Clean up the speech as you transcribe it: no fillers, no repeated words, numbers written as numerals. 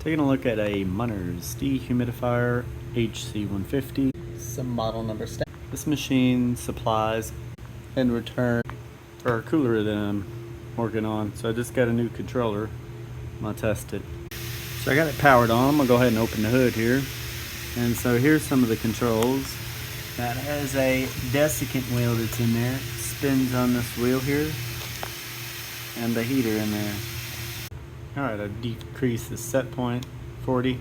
Taking a look at a Munters dehumidifier HC-150. Some model number stat. This machine supplies in return for a cooler that I'm working on. So I just got a new controller. I'm gonna test it. So I got it powered on. I'm gonna go ahead and open the hood here. And so here's some of the controls. That has a desiccant wheel that's in there. It spins on this wheel here. And the heater in there. Alright, I've decreased the set point 40.